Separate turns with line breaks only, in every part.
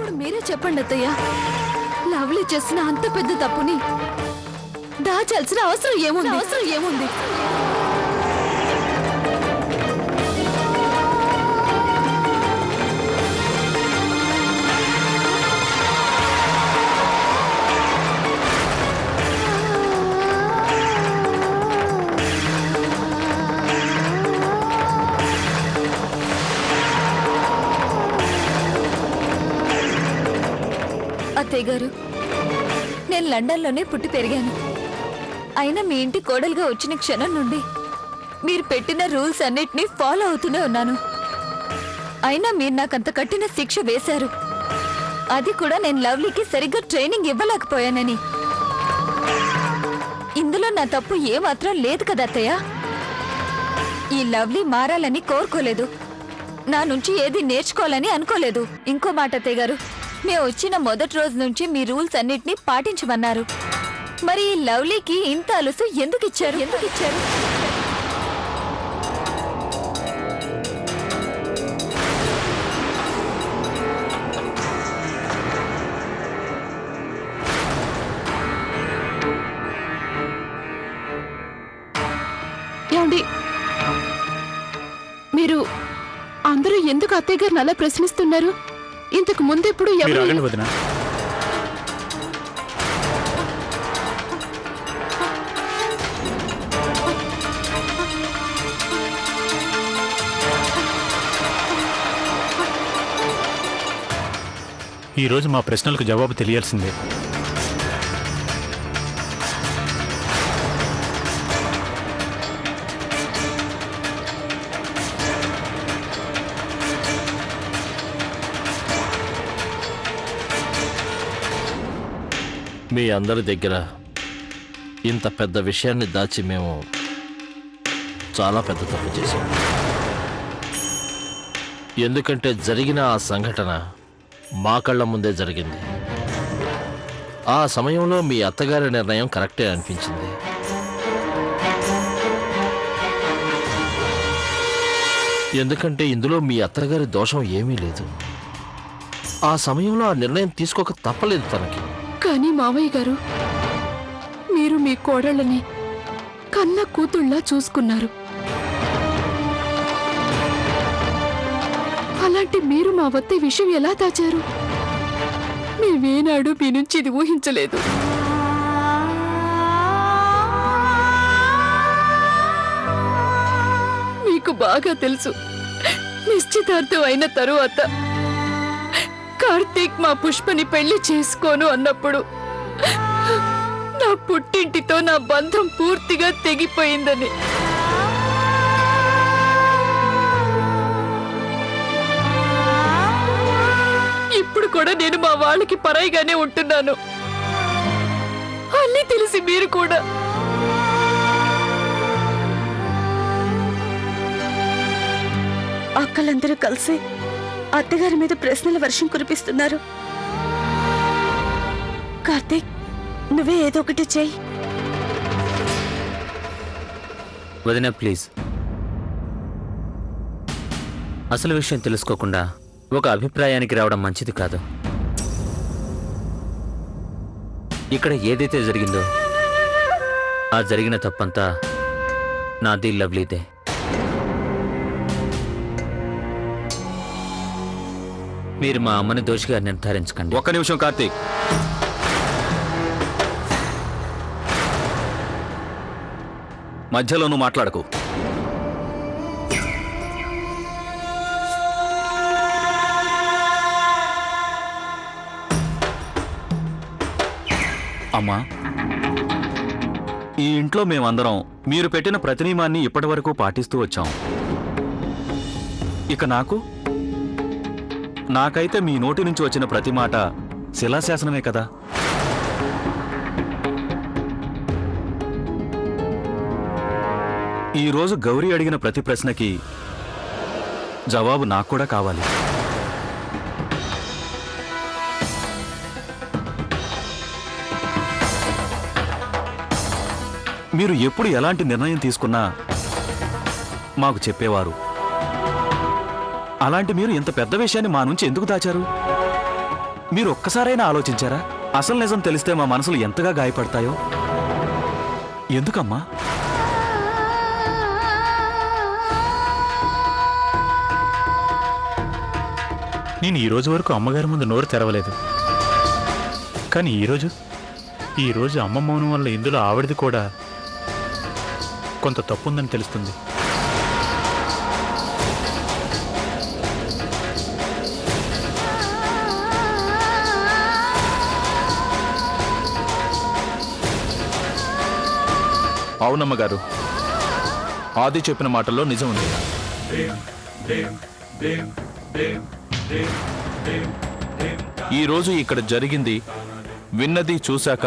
ఇప్పుడు మీరే చెప్పండి అత్తయ్య, లవ్లీ చేసిన అంత పెద్ద తప్పుని దాచాల్సిన అవసరం ఏముంది? అత్తయ్య గారు, నేను లండన్లోనే పుట్టి పెరిగాను. అయినా మీ ఇంటి కోడలుగా వచ్చిన క్షణం నుండి మీరు పెట్టిన రూల్స్ అన్నిటినీ ఫాలో అవుతూనే ఉన్నాను. అయినా మీరు నాకంత కఠిన శిక్ష వేశారు, అది కూడా నేను లవ్లీకి సరిగ్గా ట్రైనింగ్ ఇవ్వలేకపోయానని. ఇందులో నా తప్పు ఏమాత్రం లేదు కదా అత్తయ్య. ఈ లవ్లీ మారాలని కోరుకోలేదు, నా నుంచి ఏది నేర్చుకోవాలని అనుకోలేదు. ఇంకో మాట అత్తయ్య గారు, మేము వచ్చిన మొదటి రోజు నుంచి మీ రూల్స్ అన్నిటినీ పాటించమన్నారు. మరి ఈ లవ్లీకి ఇంత అలుసు ఎందుకు ఇచ్చారు?
ఏమండి, మీరు అందరూ ఎందుకు అత్తయ్య గారిని అలా ప్రశ్నిస్తున్నారు? ఇంతకు ముందెప్పుడు
ఈ రోజు మా ప్రశ్నలకు జవాబు తెలియాల్సిందే.
మీ అందరి దగ్గర ఇంత పెద్ద విషయాన్ని దాచి మేము చాలా పెద్ద తప్పు చేశాం. ఎందుకంటే జరిగిన ఆ సంఘటన మా కళ్ళ ముందే జరిగింది. ఆ సమయంలో మీ అత్తగారి నిర్ణయం కరెక్టే అనిపించింది. ఎందుకంటే ఇందులో మీ అత్తగారి దోషం ఏమీ లేదు. ఆ సమయంలో ఆ నిర్ణయం తీసుకోక తప్పలేదు తనకి.
కానీ మావయ్య గారు, మీరు మీ కోడళ్ళని కన్న కూతుళ్ళా చూసుకున్నారు. అలాంటి మీరు మా వద్ద విషయం ఎలా దాచారు? మేమేనాడు మీ నుంచి ఇది ఊహించలేదు. మీకు బాగా తెలుసు, నిశ్చితార్థం అయిన తరువాత కార్తీక్ మా పుష్పని పెళ్లి చేసుకోను అన్నప్పుడు నా పుట్టింటితో నా బంధం పూర్తిగా తెగిపోయిందని. ఇప్పుడు కూడా నేను మా వాళ్ళకి పరాయిగానే ఉంటున్నాను. అన్నీ తెలిసి మీరు కూడా
అక్కలందరూ కలిసి అత్తగారి మీద ప్రశ్నల వర్షం కురిపిస్తున్నారు. కార్తీక్, నువ్వే ఏదో ఒకటి చెయ్యి.
వదిన ప్లీజ్, అసలు విషయం తెలుసుకోకుండా ఒక అభిప్రాయానికి రావడం మంచిది కాదు. ఇక్కడ ఏదైతే జరిగిందో ఆ జరిగిన తప్పంతా నాది, లవ్లీదే. మీరు మా అమ్మని దోషిగా నిర్ధారించకండి.
ఒక్క నిమిషం కార్తీక్. మధ్యలో నువ్వు మాట్లాడకు. అమ్మా, ఈ ఇంట్లో మేమందరం మీరు పెట్టిన ప్రతి నియమాన్ని ఇప్పటి వరకు పాటిస్తూ వచ్చాం. ఇక నాకైతే మీ నోటి నుంచి వచ్చిన ప్రతి మాట శిలాశాసనమే కదా. ఈరోజు గౌరీ అడిగిన ప్రతి ప్రశ్నకి జవాబు నాకు కూడా కావాలి. మీరు ఎప్పుడు ఎలాంటి నిర్ణయం తీసుకున్నా మాకు చెప్పేవారు. అలాంటి మీరు ఇంత పెద్ద విషయాన్ని మా నుంచి ఎందుకు దాచారు? మీరు ఒక్కసారైనా ఆలోచించారా? అసలు నిజం తెలిస్తే మా మనసులు ఎంతగా గాయపడతాయో. ఎందుకమ్మా?
నేను ఈ రోజు వరకు అమ్మగారి ముందు నోరు తెరవలేదు. కానీ ఈరోజు అమ్మ మౌనం వల్ల ఇందులో ఆవిడది కూడా కొంత తప్పు ఉందని తెలుస్తుంది.
అవునమ్మగారు, ఆది చెప్పిన మాటల్లో నిజం ఉంది. ఈరోజు ఇక్కడ జరిగింది విన్నది చూశాక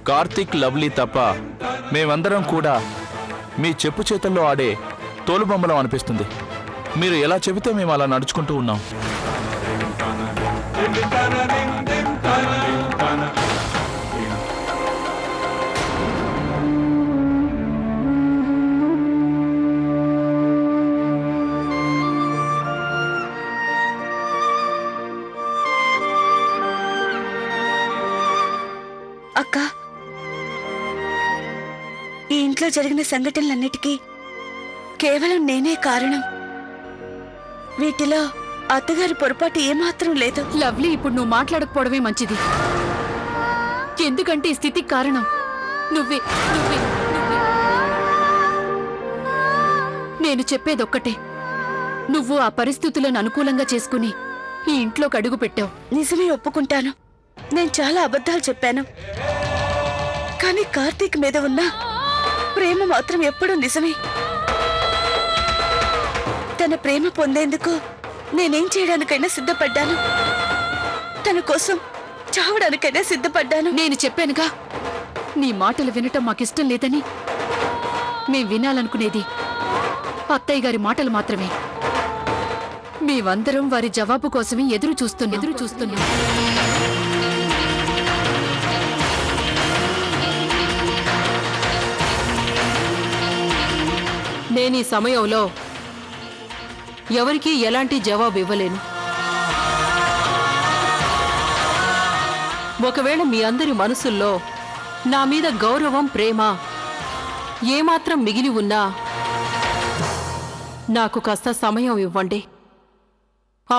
కార్తీక్, లవ్లీ తప్ప మేమందరం కూడా మీ చెప్పు చేతల్లో ఆడే తోలుబొమ్మలం అనిపిస్తుంది. మీరు ఎలా చెబితే మేము అలా నడుచుకుంటూ ఉన్నాం.
అక్క, ఈ ఇంట్లో జరిగిన సంఘటనలన్నిటికీ కేవలం నేనే కారణం. వీటిలో అత్తగారి పొరపాటు ఏమాత్రం లేదు.
లవ్లీ, ఇప్పుడు నువ్వు మాట్లాడకపోవడమే మంచిది. ఎందుకంటే ఈ స్థితికి కారణం నువ్వే. నేను చెప్పేదొక్కటే, నువ్వు ఆ పరిస్థితులను అనుకూలంగా చేసుకుని ఈ ఇంట్లోకి అడుగు పెట్టావు.
నిజమే, ఒప్పుకుంటాను. నేను చాలా అబద్ధాలు చెప్పాను. కానీ కార్తీక్ మీద ఉన్న ప్రేమ మాత్రం ఎప్పుడూ నిజమే. తన ప్రేమ పొందేందుకు నేనేం చేయడానికైనా సిద్ధపడ్డాను. తన కోసం చావడానికైనా సిద్ధపడ్డాను.
నేను చెప్పానుగా, నీ మాటలు వినటం మాకిష్టం లేదని. మేం వినాలనుకునేది అత్తయ్య గారి మాటలు మాత్రమే. మేమందరం వారి జవాబు కోసమే ఎదురు చూస్తున్నాం. నేను ఈ సమయంలో ఎవరికీ ఎలాంటి జవాబు ఇవ్వలేను. ఒకవేళ మీ అందరి మనసుల్లో నా మీద గౌరవం, ప్రేమ ఏమాత్రం మిగిలి ఉన్నా నాకు కాస్త సమయం ఇవ్వండి.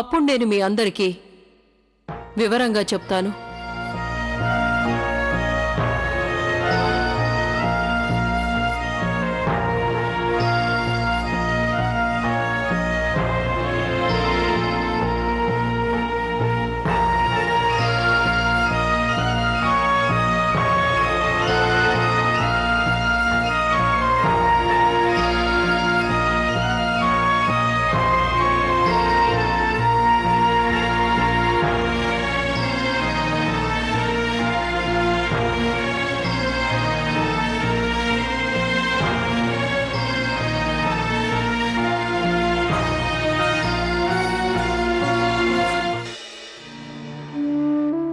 అప్పుడు నేను మీ అందరికీ వివరంగా చెప్తాను.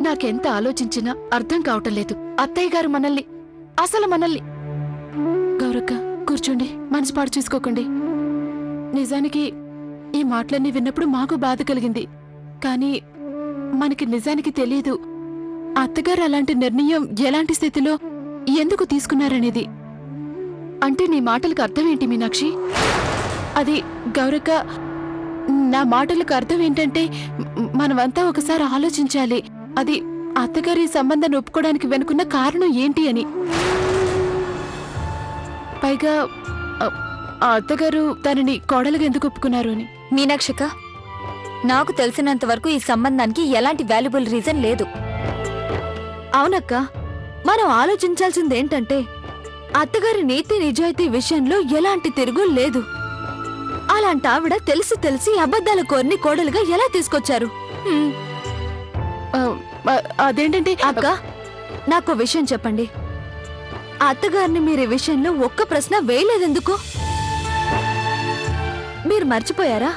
నాకెంత ఆలోచించినా అర్థం కావటం లేదు. అత్తయ్య గారు మనల్ని గౌరక్క, కూర్చోండి, మనసు పాడు చూసుకోకండి. నిజానికి ఈ మాటలన్నీ విన్నప్పుడు మాకు బాధ కలిగింది. కానీ మనకి నిజానికి తెలియదు అత్తగారు అలాంటి నిర్ణయం ఎలాంటి స్థితిలో ఎందుకు తీసుకున్నారనేది. అంటే నీ మాటలకు అర్థం ఏంటి మీనాక్షి? అది గౌరక్క, నా మాటలకు అర్థం ఏంటంటే మనమంతా ఒకసారి ఆలోచించాలి. అది అత్తగారి సంబంధాన్ని ఒప్పుకోవడానికి వెనుకున్న కారణం ఏంటి అని. పైగా ఆ అత్తగారు తనని కోడలుగా ఎందుకు ఒప్పుకున్నారు అని.
మీనాక్షిక, నాకు తెలిసినంత వరకు ఈ సంబంధానికి ఎలాంటి వాల్యుబుల్ రీజన్ లేదు. అవునక్క, మనం ఆలోచించాల్సింది ఏంటంటే అత్తగారి నీతి నిజాయితీ విషయంలో ఎలాంటి తిరుగు లేదు. అలాంటి ఆవిడ తెలిసి అబద్ధాల కోరిని కోడలుగా ఎలా తీసుకొచ్చారు?
అదేంటంటే
అక్క, నాకు విషయం చెప్పండి. అత్తగారిని మీరు ఈ విషయంలో ఒక్క ప్రశ్న వేయలేదెందుకు? మీరు మర్చిపోయారా?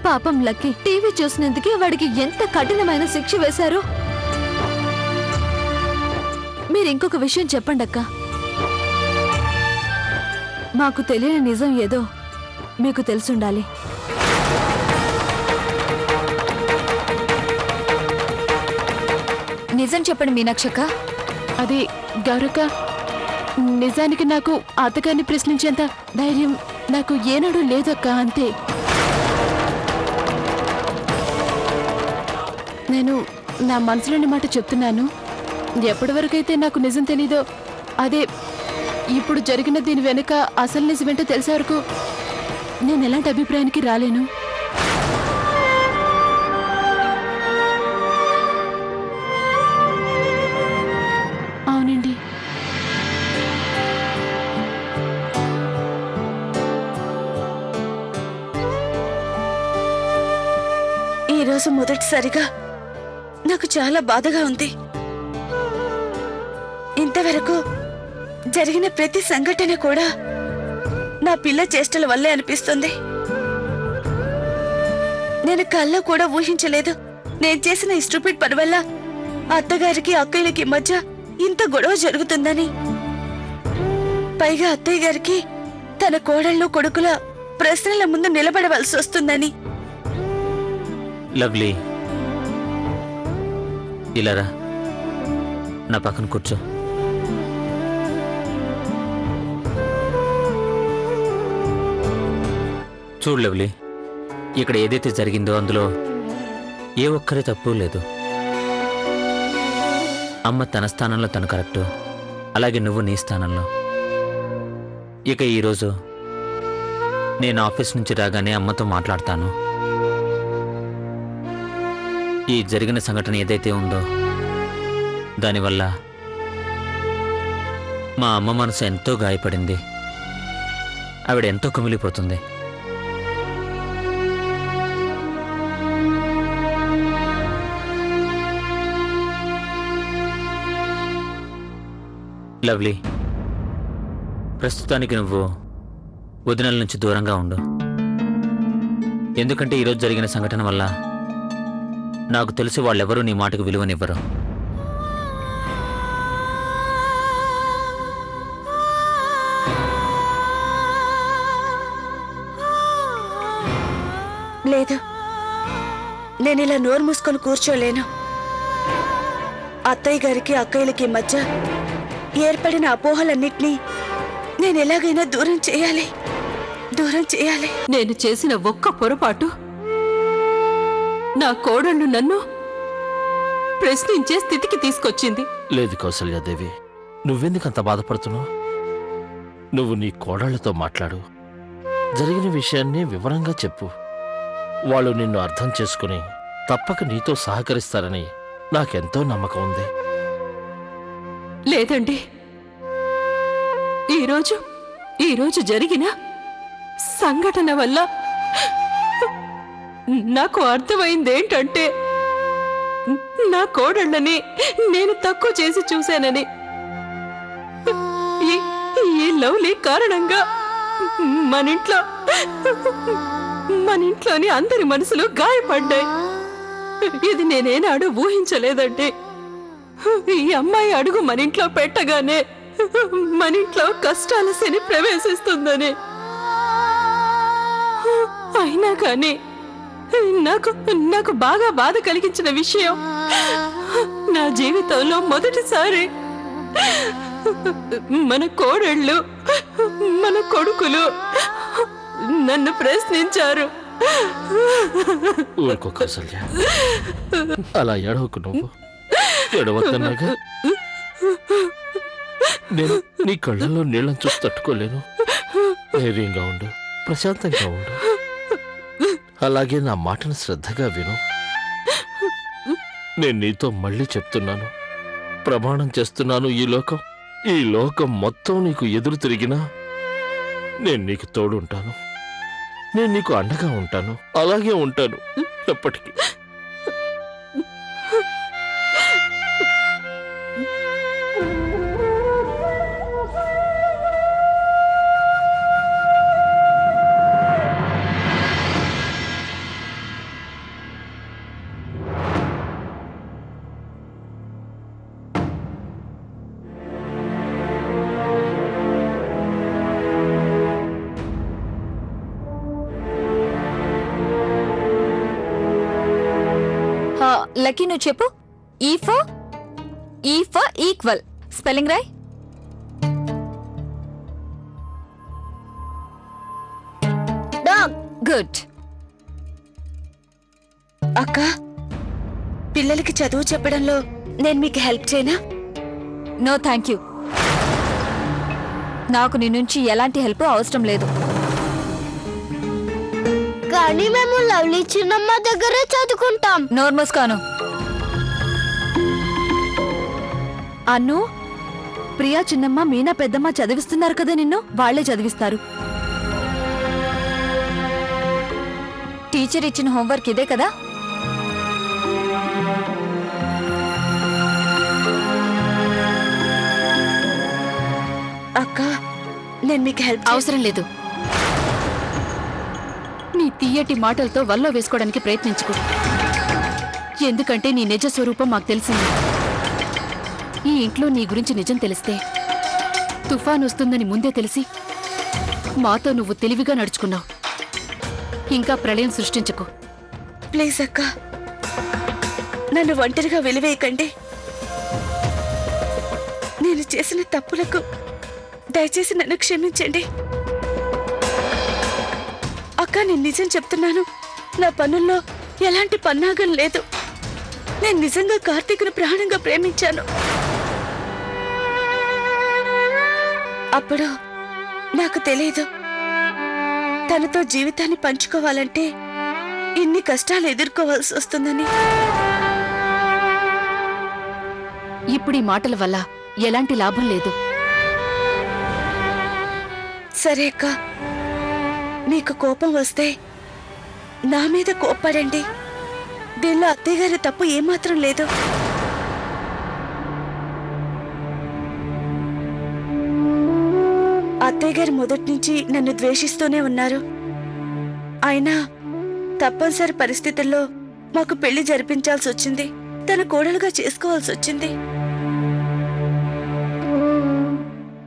పాపం లక్కీ టీవీ చూసినందుకే వాడికి ఎంత కఠినమైన శిక్ష వేశారు. మీరు ఇంకొక విషయం చెప్పండి అక్క. మాకు తెలియని నిజం ఏదో మీకు తెలుసుండాలి. నిజం చెప్పండి మీనాక్షక్క.
అది గౌరక్క, నిజానికి నాకు ఆ అత్తగారిని ప్రశ్నించేంత ధైర్యం నాకు ఏనాడు లేదక్క. అంతే. నేను నా మనసులోని మాట చెప్తున్నాను. ఎప్పటి వరకైతే నాకు నిజం తెలీదో, అదే ఇప్పుడు జరిగిన దీని వెనుక అసలు నిజమేంటో తెలిసే వరకు నేను ఎలాంటి అభిప్రాయానికి రాలేను. అవునండి.
ఈరోజు మొదటిసారిగా నాకు చాలా బాధగా ఉంది. ఇంతవరకు జరిగిన ప్రతి సంఘటన కూడా నా పిల్ల చేష్టల వల్లే అనిపిస్తుంది. నేను కల్లో కూడా ఊహించలేదు నేను చేసిన ఈ స్టూపిడ్ పని వల్ల అత్తగారికి అక్కయ్యలకి మధ్య ఇంత గొడవ జరుగుతుందని. పైగా అత్తయ్య గారికి తన కోడళ్ళు కొడుకుల ప్రశ్నల ముందు నిలబడవలసి వస్తుందని.
లవ్లీ, ఇలారా, నా పక్కన కూర్చో. చూడు లవ్లీ, ఇక్కడ ఏదైతే జరిగిందో అందులో ఏ ఒక్కరి తప్పు లేదు. అమ్మ తన స్థానంలో తను కరెక్టు, అలాగే నువ్వు నీ స్థానంలో. ఇక ఈరోజు నేను ఆఫీస్ నుంచి రాగానే అమ్మతో మాట్లాడతాను. ఈ జరిగిన సంఘటన ఏదైతే ఉందో దానివల్ల మా అమ్మ మనసు ఎంతో గాయపడింది. ఆవిడ ఎంతో కుమిలిపోతుంది. లవ్లీ, ప్రస్తుతానికి నువ్వు వదినల నుంచి దూరంగా ఉండు. ఎందుకంటే ఈరోజు జరిగిన సంఘటన వల్ల నాకు తెలిసి వాళ్ళెవరూ నీ మాటకు విలువనివ్వరు.
లేదు, నేను ఇలా నోరు మూసుకొని కూర్చోలేను. అత్తయ్య గారికి అక్కయ్యలకి మధ్య ఏర్పడిన అపోహలన్నిటినీ నేను ఎలాగైనా దూరం చేయాలి.
నేను చేసిన ఒక్క పొరపాటు నా కోడళ్ళు నన్ను ప్రశ్నించే స్థితికి తీసుకొచ్చింది.
లేదు కౌసల్యాదేవి, నువ్వెందుకంత బాధపడుతున్నావు? నువ్వు నీ కోడళ్లతో మాట్లాడు, జరిగిన విషయాన్ని వివరంగా చెప్పు. వాళ్ళు నిన్ను అర్థం చేసుకుని తప్పక నీతో సహకరిస్తారని నాకెంతో నమ్మకం ఉంది.
లేదండి, ఈరోజు జరిగిన సంఘటన వల్ల నాకు అర్థమైందేంటంటే నా కోడళ్ళని నేను తక్కువ చేసి చూశానని. ఈ లవ్లీ కారణంగా మన ఇంట్లోని అందరి మనసులు గాయపడ్డాయి. ఇది నేనేనాడు ఊహించలేదండి. ఈ అమ్మాయి అడుగు మన ఇంట్లో పెట్టగానే మన ఇంట్లో కష్టాల శని ప్రవేశిస్తుందని. అయినా కానీ నాకు బాగా బాధ కలిగించిన విషయం, నా జీవితంలో మొదటిసారి మన కోడళ్ళు మన కొడుకులు నన్ను ప్రశ్నించారు.
ఊరుకో కౌసల్య, అలా ఏడవకు. నువ్వు ఏడవద్దన్నాగా. నేను నీ కళ్ళల్లో నీళ్ళని చూసి తట్టుకోలేను. ధైర్యంగా ఉండు, ప్రశాంతంగా ఉండు. అలాగే నా మాటను శ్రద్ధగా విను. నేను నీతో మళ్ళీ చెప్తున్నాను, ప్రమాణం చేస్తున్నాను, ఈ లోకం మొత్తం నీకు ఎదురు తిరిగినా నేను నీకు తోడుంటాను. నేను నీకు అండగా ఉంటాను. అలాగే ఉంటాను ఎప్పటికీ.
లక్కీ, నువ్వు చెప్పు. E for E for equal. Spelling రాయ్.
డాగ్.
గుడ్.
అక్క, పిల్లలకి చదువు చెప్పడంలో నేను మీకు హెల్ప్ చేయనా?
No thank you. నాకు నీ నుంచి ఎలాంటి హెల్ప్ అవసరం లేదు.
కానీ మేము లవ్లీ చిన్నమ్మ దగ్గరే చదువుకుంటాం.
నోర్మస్ కాను.
అన్ను, ప్రియా చిన్నమ్మ, మీనా పెద్దమ్మ చదివిస్తున్నారు కదా నిన్ను, వాళ్లే చదివిస్తారు.
టీచర్ ఇచ్చిన హోంవర్క్ ఇదే కదా?
అక్క, నేను మీకు హెల్ప్
అవసరం లేదు. నీ తీయటి మాటలతో వల్లో వేసుకోవడానికి ప్రయత్నించుకో. ఎందుకంటే నీ నిజ స్వరూపం మాకు తెలిసింది. ఈ ఇంట్లో నీ గురించి నిజం తెలిస్తే తుఫాన్ వస్తుందని ముందే తెలిసి మాతో నువ్వు తెలివిగా నడుచుకున్నావు. ఇంకా ప్రళయం సృష్టించకు.
ప్లీజ్ అక్క, నన్ను ఒంటరిగా వెలివేయకండి. నేను చేసిన తప్పులకు దయచేసి నన్ను క్షమించండి. అక్క, నేను నిజం చెప్తున్నాను. నా పనుల్లో ఎలాంటి పన్నాగం లేదు. నేను నిజంగా కార్తీక్ను ప్రాణంగా ప్రేమించాను. అప్పుడు నాకు తెలియదు, తనతో జీవితాన్ని పంచుకోవాలంటే ఇన్ని కష్టాలు ఎదుర్కోవాల్సి వస్తుందని.
ఇప్పుడు ఈ మాటల వల్ల ఎలాంటి లాభం లేదు.
సరే అక్క, మీకు కోపం వస్తే నా మీద కోప్పడండి. దీనిలో అత్తయ్య గారి తప్పు ఏమాత్రం లేదు. అత్తయ్య గారు మొదటి నుంచి నన్ను ద్వేషిస్తూనే ఉన్నారు. అయినా తప్పనిసరి పరిస్థితుల్లో మాకు పెళ్లి జరిపించాల్సి వచ్చింది. తన కోడలుగా చేసుకోవాల్సి వచ్చింది.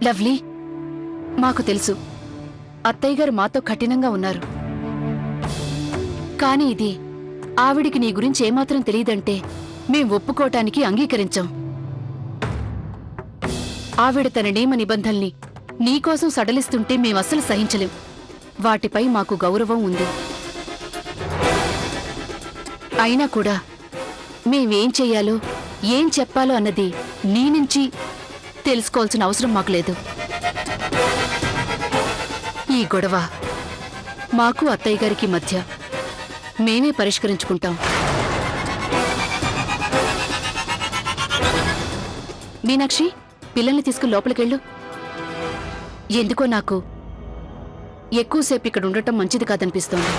లవ్లీ, మాకు తెలుసు అత్తయ్య గారు మాతో కఠినంగా ఉన్నారు. కాని ఇది ఆవిడికి నీ గురించి ఏమాత్రం తెలియదంటే మేం ఒప్పుకోటానికి అంగీకరించాం. ఆవిడ తన నియమ నిబంధనల్ని నీకోసం సడలిస్తుంటే మేమస్సలు సహించలేం. వాటిపై మాకు గౌరవం ఉంది. అయినా కూడా మేమేం చెయ్యాలో ఏం చెప్పాలో అన్నది నీ నుంచి తెలుసుకోవాల్సిన అవసరం మాకు లేదు. ఈ గొడవ మాకు అత్తయ్య గారికి మధ్య మేమే పరిష్కరించుకుంటాం. మీనాక్షి, పిల్లల్ని తీసుకుని లోపలికెళ్ళు. ఎందుకో నాకు ఎక్కువసేపు ఇక్కడ ఉండటం మంచిది కాదనిపిస్తోంది.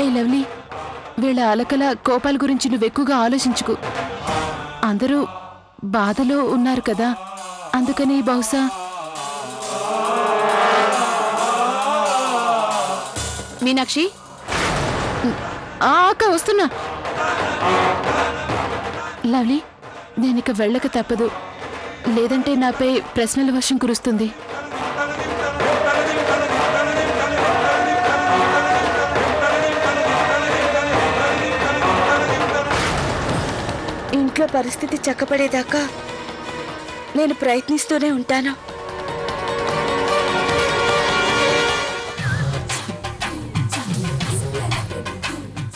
ఏ లవ్లీ, వీళ్ళ అలకల కోపాల గురించి నువ్వెక్కువగా ఆలోచించుకు. అందరూ బాధలో ఉన్నారు కదా, అందుకని బహుశా. మీనాక్షి, అక్క వస్తున్నా. లవ్లీ, నేనిక వెళ్ళక తప్పదు, లేదంటే నాపై ప్రశ్నల వర్షం కురుస్తుంది.
ఇంట్లో పరిస్థితి చక్కబడేదాకా నేను ప్రయత్నిస్తూనే ఉంటాను.